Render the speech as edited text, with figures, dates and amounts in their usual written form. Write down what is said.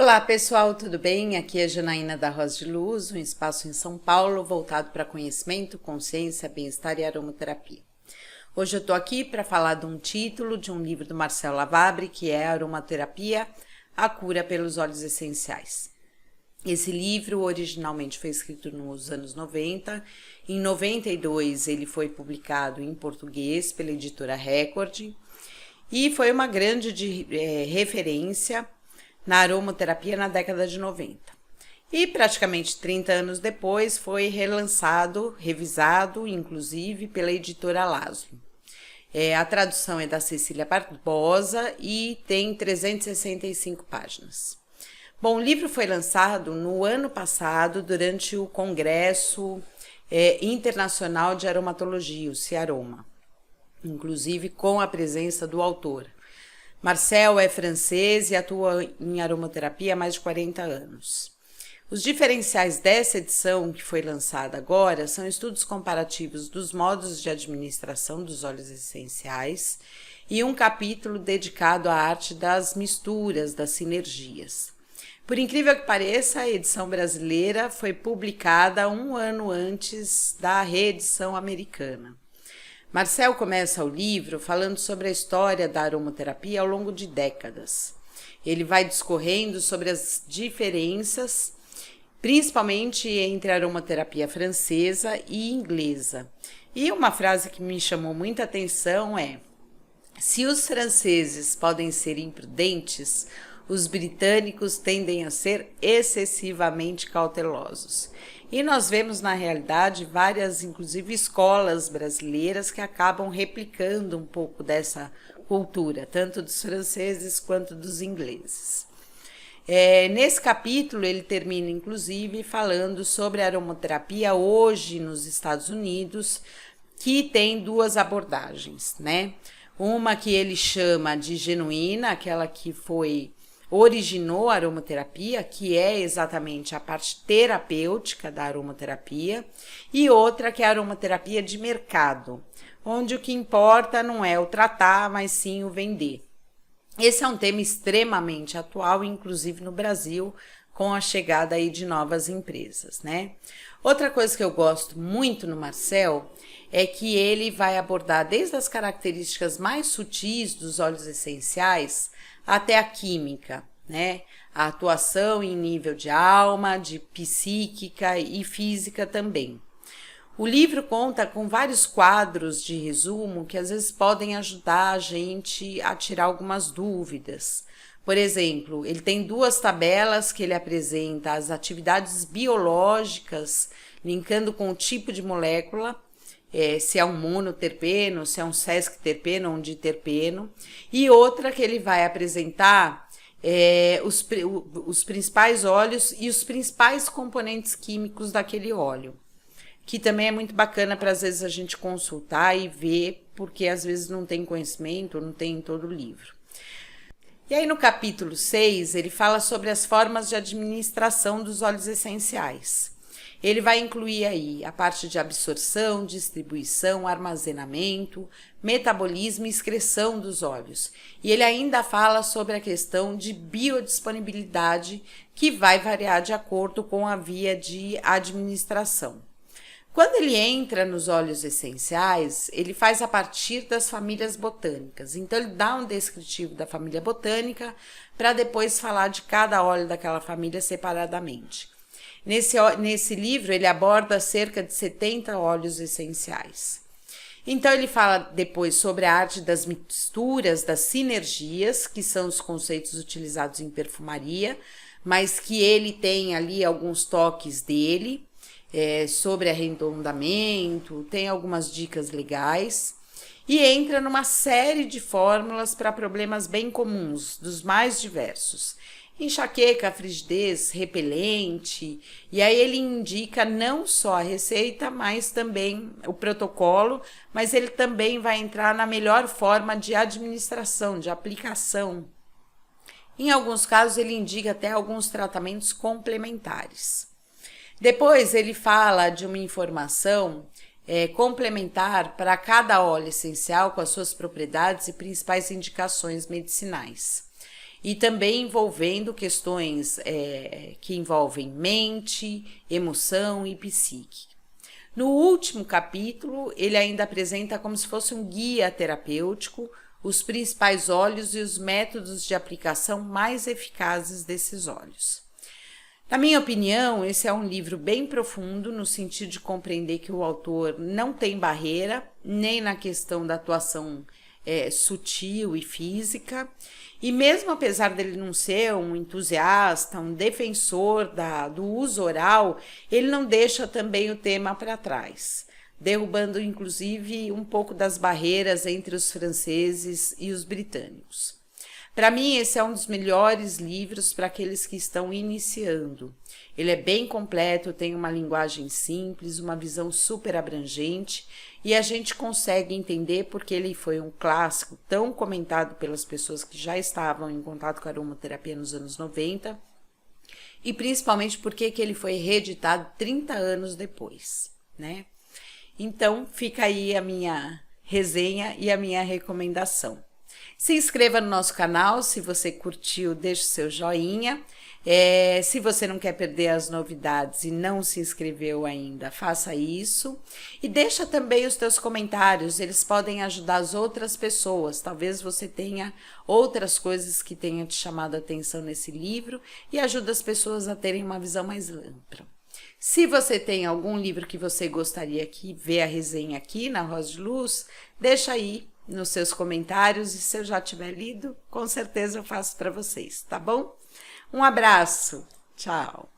Olá pessoal, tudo bem? Aqui é Janaína da Rosa de Luz, um espaço em São Paulo voltado para conhecimento, consciência, bem-estar e aromaterapia. Hoje eu estou aqui para falar de um título de um livro do Marcel Lavabre, que é Aromaterapia, a cura pelos óleos essenciais. Esse livro originalmente foi escrito nos anos 90, em 92 ele foi publicado em português pela editora Record e foi uma grande referência na aromaterapia na década de 90. E praticamente 30 anos depois foi relançado, revisado, inclusive pela editora Laszlo. A tradução é da Cecília Barbosa e tem 365 páginas. Bom, o livro foi lançado no ano passado durante o Congresso Internacional de Aromatologia, o CIAROMA, inclusive com a presença do autor. Marcel é francês e atua em aromaterapia há mais de 40 anos. Os diferenciais dessa edição, que foi lançada agora, são estudos comparativos dos modos de administração dos óleos essenciais e um capítulo dedicado à arte das misturas, das sinergias. Por incrível que pareça, a edição brasileira foi publicada um ano antes da reedição americana. Marcel começa o livro falando sobre a história da aromaterapia ao longo de décadas. Ele vai discorrendo sobre as diferenças, principalmente entre a aromaterapia francesa e inglesa. E uma frase que me chamou muita atenção é: se os franceses podem ser imprudentes, os britânicos tendem a ser excessivamente cautelosos. E nós vemos, na realidade, várias, inclusive, escolas brasileiras que acabam replicando um pouco dessa cultura, tanto dos franceses quanto dos ingleses. Nesse capítulo, ele termina, inclusive, falando sobre a aromaterapia hoje nos Estados Unidos, que tem duas abordagens, né? Uma que ele chama de genuína, aquela que originou a aromaterapia, que é exatamente a parte terapêutica da aromaterapia, e outra que é a aromaterapia de mercado, onde o que importa não é o tratar, mas sim o vender. Esse é um tema extremamente atual, inclusive no Brasil, com a chegada aí de novas empresas, né? Outra coisa que eu gosto muito no Marcel é que ele vai abordar desde as características mais sutis dos óleos essenciais até a química, né? A atuação em nível de alma, de psíquica e física também. O livro conta com vários quadros de resumo que às vezes podem ajudar a gente a tirar algumas dúvidas. Por exemplo, ele tem duas tabelas que ele apresenta as atividades biológicas, linkando com o tipo de molécula, se é um monoterpeno, se é um sesquiterpeno ou um diterpeno, e outra que ele vai apresentar os principais óleos e os principais componentes químicos daquele óleo, que também é muito bacana para às vezes a gente consultar e ver, porque às vezes não tem conhecimento, não tem em todo o livro. E aí no capítulo 6 ele fala sobre as formas de administração dos óleos essenciais. Ele vai incluir aí a parte de absorção, distribuição, armazenamento, metabolismo e excreção dos óleos. E ele ainda fala sobre a questão de biodisponibilidade, que vai variar de acordo com a via de administração. Quando ele entra nos óleos essenciais, ele faz a partir das famílias botânicas. Então, ele dá um descritivo da família botânica para depois falar de cada óleo daquela família separadamente. Nesse livro, ele aborda cerca de 70 óleos essenciais. Então, ele fala depois sobre a arte das misturas, das sinergias, que são os conceitos utilizados em perfumaria, mas que ele tem ali alguns toques dele, sobre arredondamento, tem algumas dicas legais, e entra numa série de fórmulas para problemas bem comuns, dos mais diversos. Enxaqueca, frigidez, repelente, e aí ele indica não só a receita, mas também o protocolo, mas ele também vai entrar na melhor forma de administração, de aplicação. Em alguns casos ele indica até alguns tratamentos complementares. Depois ele fala de uma informação complementar para cada óleo essencial com as suas propriedades e principais indicações medicinais. e também envolvendo questões que envolvem mente, emoção e psique. No último capítulo, ele ainda apresenta como se fosse um guia terapêutico, os principais óleos e os métodos de aplicação mais eficazes desses óleos. Na minha opinião, esse é um livro bem profundo, no sentido de compreender que o autor não tem barreira, nem na questão da atuação sutil e física, e mesmo apesar dele não ser um entusiasta, um defensor do uso oral, ele não deixa também o tema para trás, derrubando inclusive um pouco das barreiras entre os franceses e os britânicos. Para mim, esse é um dos melhores livros para aqueles que estão iniciando. Ele é bem completo, tem uma linguagem simples, uma visão super abrangente e a gente consegue entender porque ele foi um clássico tão comentado pelas pessoas que já estavam em contato com a aromaterapia nos anos 90 e principalmente porque que ele foi reeditado 30 anos depois, né? Então, fica aí a minha resenha e a minha recomendação. Se inscreva no nosso canal, se você curtiu, deixe seu joinha. Se você não quer perder as novidades e não se inscreveu ainda, faça isso. E deixa também os teus comentários, eles podem ajudar as outras pessoas. Talvez você tenha outras coisas que tenham te chamado a atenção nesse livro e ajuda as pessoas a terem uma visão mais ampla. Se você tem algum livro que você gostaria que ver a resenha aqui na Rosa de Luz, deixa aí nos seus comentários e se eu já tiver lido, com certeza eu faço para vocês, tá bom? Um abraço, tchau!